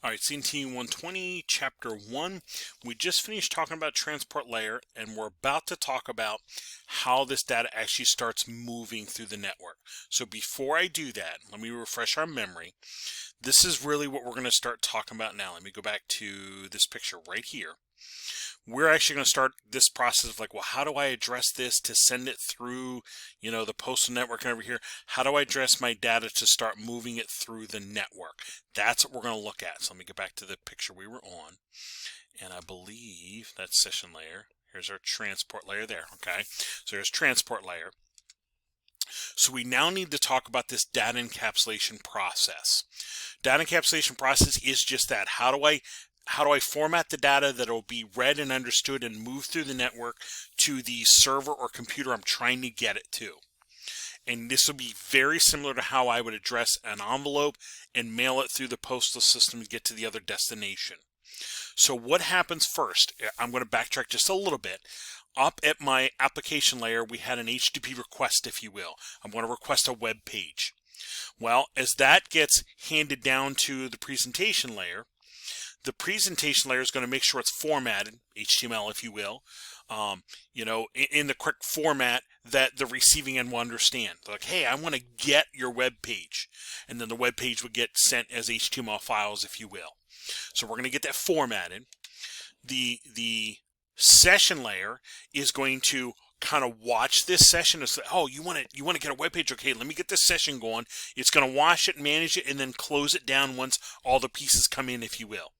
All right, CNT120, Chapter 1. We just finished talking about transport layer, and we're about to talk about how this data actually starts moving through the network. So before I do that, let me refresh our memory. This is really what we're going to start talking about now. Let me go back to this picture right here. We're actually going to start this process of like, well, how do I address this to send it through, the postal network and over here? How do I address my data to start moving it through the network? That's what we're going to look at. So let me get back to the picture we were on. And I believe that's session layer. Here's our transport layer there. Okay. So here's transport layer. So we now need to talk about this data encapsulation process. Data encapsulation process is just that. How do I format the data that will be read and understood and move through the network to the server or computer I'm trying to get it to? And this will be very similar to how I would address an envelope and mail it through the postal system to get to the other destination. So what happens first? I'm going to backtrack just a little bit. Up at my application layer, we had an HTTP request, if you will. I'm going to request a web page. Well, as that gets handed down to the presentation layer is going to make sure it's formatted, HTML, if you will, in the correct format that the receiving end will understand. Like, hey, I want to get your web page. And then the web page would get sent as HTML files, if you will. So we're going to get that formatted. The session layer is going to kind of watch this session and say, oh, you want to get a web page? Okay, let me get this session going. It's going to watch it, manage it, and then close it down once all the pieces come in, if you will.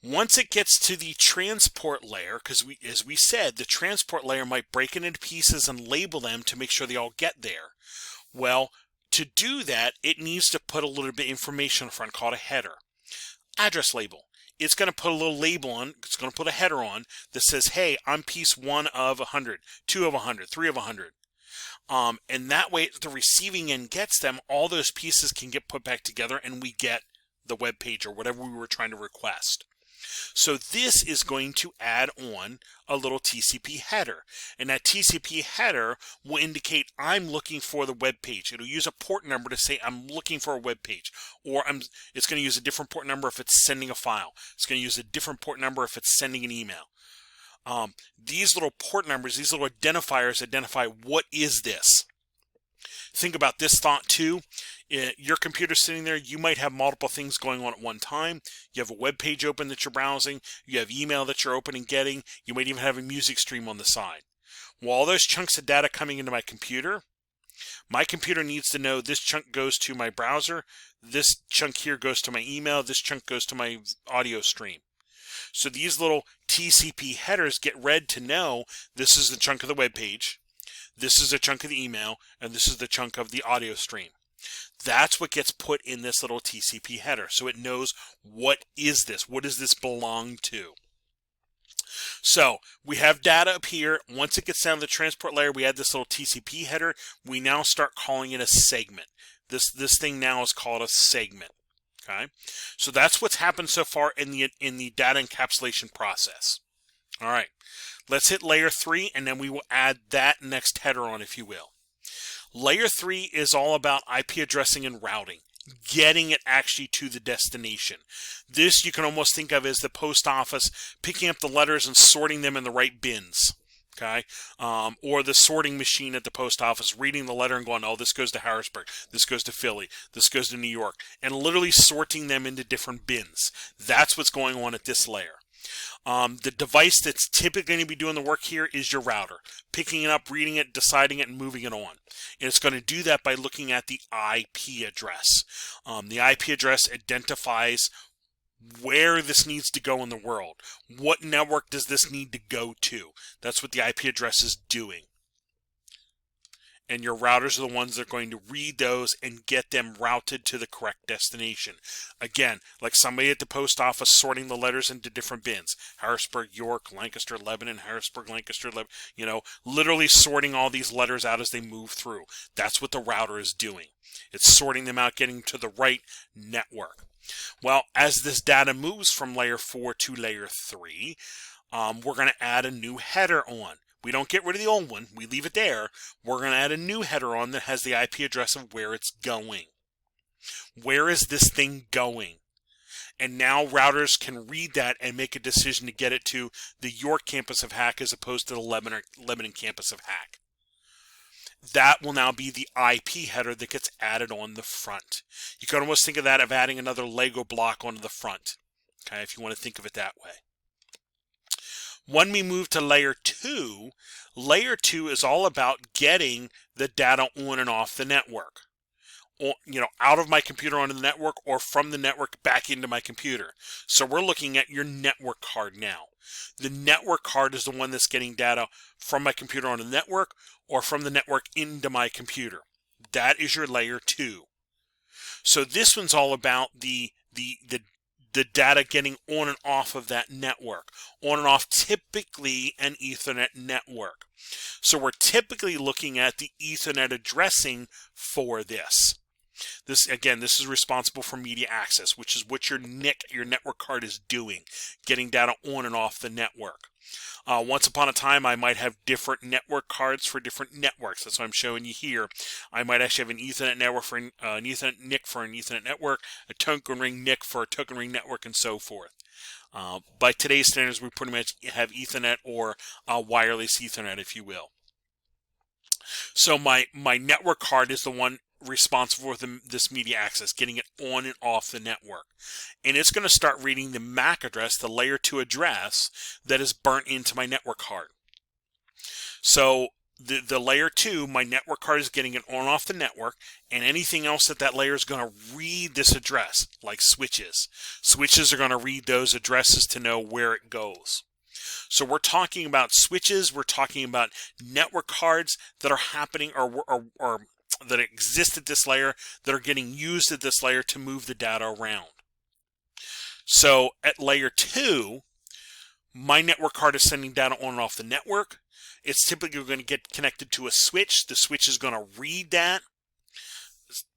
Once it gets to the transport layer, because as we said, the transport layer might break it into pieces and label them to make sure they all get there. Well, to do that, it needs to put a little bit of information in front called a header. Address label. It's going to put a little label on, it's going to put a header on that says, hey, I'm piece 1 of 100, 2 of 100, 3 of 100. And that way, the receiving end gets them, all those pieces can get put back together and we get the web page or whatever we were trying to request. So this is going to add on a little TCP header, and that TCP header will indicate I'm looking for the web page. It'll use a port number to say I'm looking for a web page, or it's going to use a different port number if it's sending a file. It's going to use a different port number if it's sending an email. These little port numbers, these little identifiers identify what is this. Think about this thought too. Your computer's sitting there, you might have multiple things going on at one time. You have a web page open that you're browsing, you have email that you're opening and getting, you might even have a music stream on the side. Well, all those chunks of data coming into my computer needs to know this chunk goes to my browser, this chunk here goes to my email, this chunk goes to my audio stream. So these little TCP headers get read to know this is the chunk of the web page, this is a chunk of the email, and this is the chunk of the audio stream. That's what gets put in this little TCP header. So it knows what is this? What does this belong to? So we have data up here. Once it gets down to the transport layer, we add this little TCP header. We now start calling it a segment. This thing now is called a segment. Okay. So that's what's happened so far in the data encapsulation process. All right. Let's hit layer 3 and then we will add that next header on, if you will. Layer 3 is all about IP addressing and routing, getting it actually to the destination. This you can almost think of as the post office picking up the letters and sorting them in the right bins. Okay, or the sorting machine at the post office reading the letter and going, oh, this goes to Harrisburg, this goes to Philly, this goes to New York, and literally sorting them into different bins. That's what's going on at this layer. The device that's typically going to be doing the work here is your router, picking it up, reading it, deciding it, and moving it on. And it's going to do that by looking at the IP address. The IP address identifies where this needs to go in the world. What network does this need to go to? That's what the IP address is doing. And your routers are the ones that are going to read those and get them routed to the correct destination. Again, like somebody at the post office sorting the letters into different bins. Harrisburg, York, Lancaster, Lebanon, Harrisburg, Lancaster, Lebanon. Literally sorting all these letters out as they move through. That's what the router is doing. It's sorting them out, getting to the right network. Well, as this data moves from layer 4 to layer 3, we're going to add a new header on. We don't get rid of the old one. We leave it there. We're going to add a new header on that has the IP address of where it's going. Where is this thing going? And now routers can read that and make a decision to get it to the York campus of Hack as opposed to the Lebanon campus of Hack. That will now be the IP header that gets added on the front. You can almost think of that of adding another Lego block onto the front, okay, if you want to think of it that way. When we move to layer 2 is all about getting the data on and off the network. Out of my computer onto the network or from the network back into my computer. So we're looking at your network card now. The network card is the one that's getting data from my computer onto the network or from the network into my computer. That is your layer 2. So this one's all about the data getting on and off of that network. On and off, typically an Ethernet network. So we're typically looking at the Ethernet addressing for this. This is responsible for media access, which is what your NIC, your network card, is doing, getting data on and off the network. Once upon a time, I might have different network cards for different networks. That's what I'm showing you here. I might actually have an Ethernet network for an Ethernet NIC for an Ethernet network, a token ring NIC for a token ring network, and so forth. By today's standards, we pretty much have Ethernet or wireless Ethernet, if you will. So my network card is the one responsible for this media access, getting it on and off the network. And it's going to start reading the MAC address, the layer 2 address that is burnt into my network card. So the layer 2, my network card is getting it on and off the network, and anything else that layer is going to read this address, like switches. Switches are going to read those addresses to know where it goes. So we're talking about switches, we're talking about network cards that are happening or that exist at this layer that are getting used at this layer to move the data around. So at layer 2, my network card is sending data on and off the network. It's typically going to get connected to a switch. The switch is going to read that,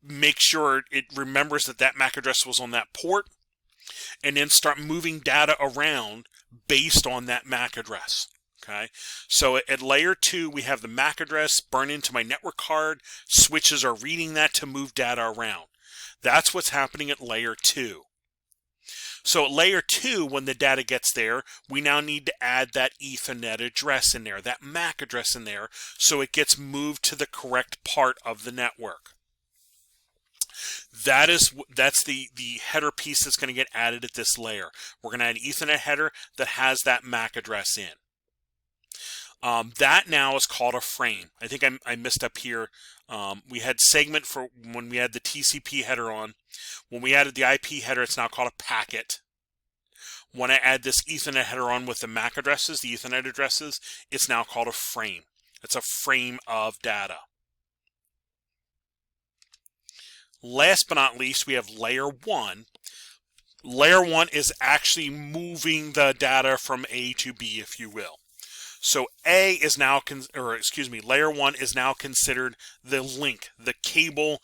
make sure it remembers that MAC address was on that port, and then start moving data around based on that MAC address. Okay, so at layer 2, we have the MAC address burn into my network card. Switches are reading that to move data around. That's what's happening at layer 2. So at layer 2, when the data gets there, we now need to add that Ethernet address in there, that MAC address in there, so it gets moved to the correct part of the network. That's the header piece that's going to get added at this layer. We're going to add an Ethernet header that has that MAC address in. That now is called a frame. I think I missed up here. We had segment for when we had the TCP header on. When we added the IP header, it's now called a packet. When I add this Ethernet header on with the MAC addresses, the Ethernet addresses, it's now called a frame. It's a frame of data. Last but not least, we have layer 1. Layer 1 is actually moving the data from A to B, if you will. So layer 1 is now considered the link, the cable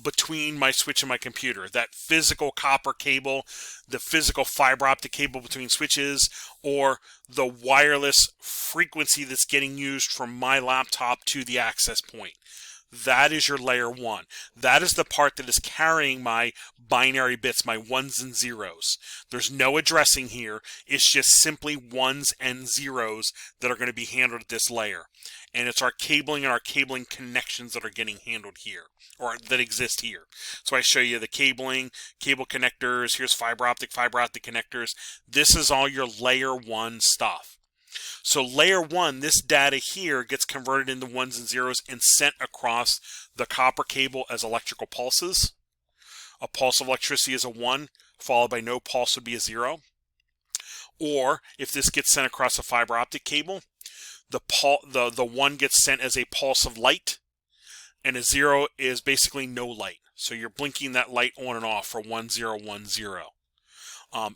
between my switch and my computer. That physical copper cable, the physical fiber optic cable between switches, or the wireless frequency that's getting used from my laptop to the access point. That is your layer 1. That is the part that is carrying my binary bits, my ones and zeros. There's no addressing here. It's just simply ones and zeros that are going to be handled at this layer. And it's our cabling and our cabling connections that are getting handled here, or that exist here. So I show you the cabling, cable connectors. Here's fiber optic connectors. This is all your layer 1 stuff. So layer 1, this data here gets converted into ones and zeros and sent across the copper cable as electrical pulses. A pulse of electricity is a 1, followed by no pulse would be a 0. Or if this gets sent across a fiber optic cable, the 1 gets sent as a pulse of light, and a 0 is basically no light. So you're blinking that light on and off for 1010.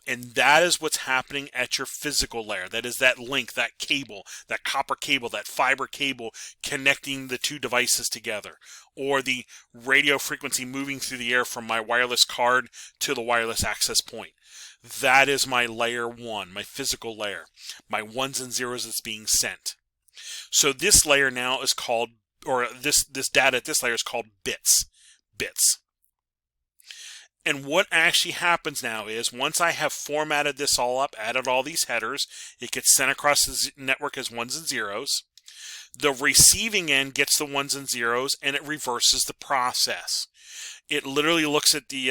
And that is what's happening at your physical layer. That is that link, that cable, that copper cable, that fiber cable connecting the two devices together. Or the radio frequency moving through the air from my wireless card to the wireless access point. That is my layer 1, my physical layer. My ones and zeros that's being sent. So this layer now is called, or this data at this layer is called bits. Bits. And what actually happens now is once I have formatted this all up, added all these headers, it gets sent across the network as ones and zeros. The receiving end gets the ones and zeros, and it reverses the process. It literally looks at the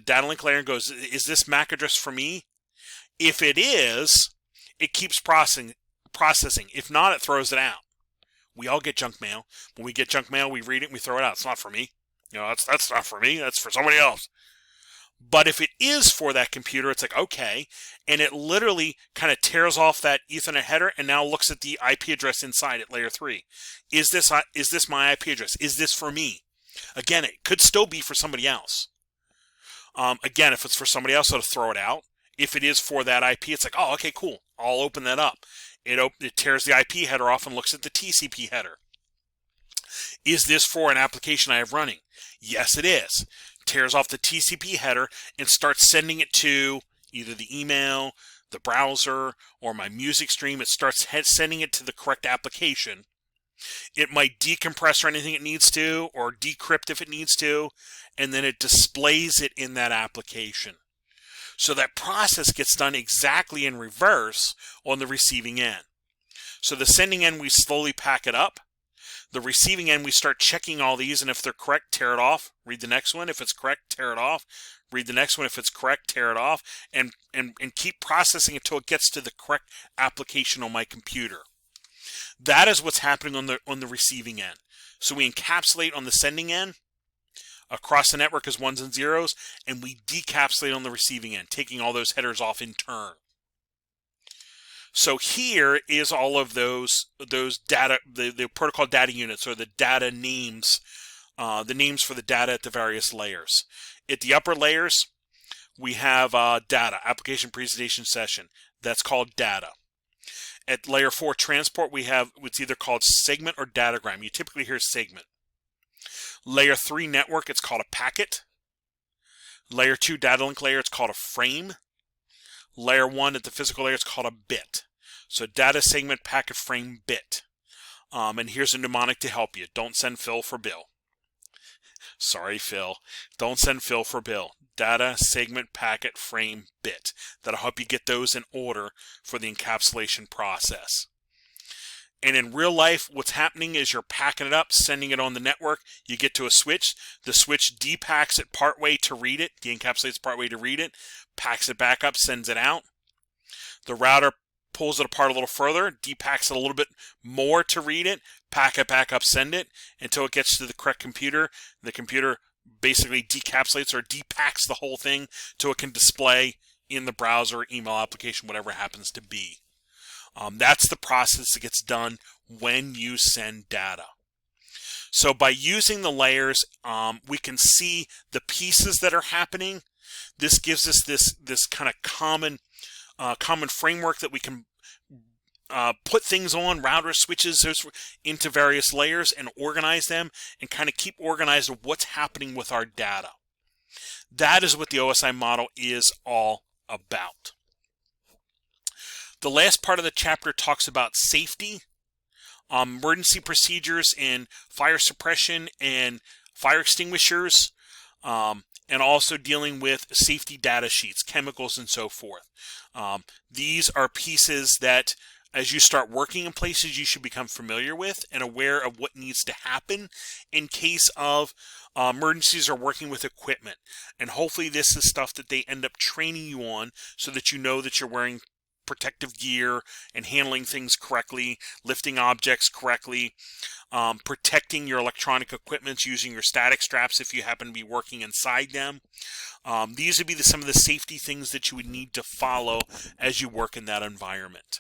data link layer and goes, is this MAC address for me? If it is, it keeps processing. If not, it throws it out. We all get junk mail. When we get junk mail, we read it and we throw it out. It's not for me. That's not for me. That's for somebody else. But if it is for that computer, it's like, okay. And it literally kind of tears off that Ethernet header and now looks at the IP address inside at layer 3. Is this my IP address? Is this for me? Again, it could still be for somebody else. Again, if it's for somebody else, it'll throw it out. If it is for that IP, it's like, oh, okay, cool. I'll open that up. It tears the IP header off and looks at the TCP header. Is this for an application I have running? Yes, it is. Tears off the TCP header and starts sending it to either the email, the browser, or my music stream. It starts sending it to the correct application. It might decompress or anything it needs to, or decrypt if it needs to, and then it displays it in that application. So that process gets done exactly in reverse on the receiving end. So the sending end, we slowly pack it up. The receiving end, we start checking all these, and if they're correct, tear it off, read the next one. If it's correct, tear it off, read the next one. If it's correct, tear it off, and keep processing until it gets to the correct application on my computer. That is what's happening on the receiving end. So we encapsulate on the sending end across the network as ones and zeros, and we decapsulate on the receiving end, taking all those headers off in turn. So here is all of those data, the protocol data units, or the data names, the names for the data at the various layers. At the upper layers, we have data, application presentation session. That's called data. At layer 4 transport, we have what's either called segment or datagram. You typically hear segment. Layer 3 network, it's called a packet. Layer 2 data link layer, it's called a frame. Layer 1 at the physical layer, it's called a bit. So data, segment, packet, frame, bit. And here's a mnemonic to help you. Don't send Phil for Bill. Sorry, Phil. Don't send Phil for Bill. Data, segment, packet, frame, bit. That'll help you get those in order for the encapsulation process. And in real life, what's happening is you're packing it up, sending it on the network. You get to a switch. The switch depacks it partway to read it. De-encapsulates partway to read it. Packs it back up, sends it out. The router pulls it apart a little further, depacks it a little bit more to read it, pack it back up, send it, until it gets to the correct computer. The computer basically decapsulates or depacks the whole thing so it can display in the browser, email application, whatever it happens to be. That's the process that gets done when you send data. So by using the layers, we can see the pieces that are happening. This gives us this kind of common framework that we can put things on, routers, switches, into various layers and organize them and kind of keep organized of what's happening with our data. That is what the OSI model is all about. The last part of the chapter talks about safety, emergency procedures and fire suppression and fire extinguishers, and also dealing with safety data sheets, chemicals, and so forth. These are pieces that, as you start working in places, you should become familiar with and aware of what needs to happen in case of emergencies or working with equipment. And hopefully this is stuff that they end up training you on so that you know that you're wearing protective gear and handling things correctly, lifting objects correctly, protecting your electronic equipment using your static straps if you happen to be working inside them. These would be some of the safety things that you would need to follow as you work in that environment.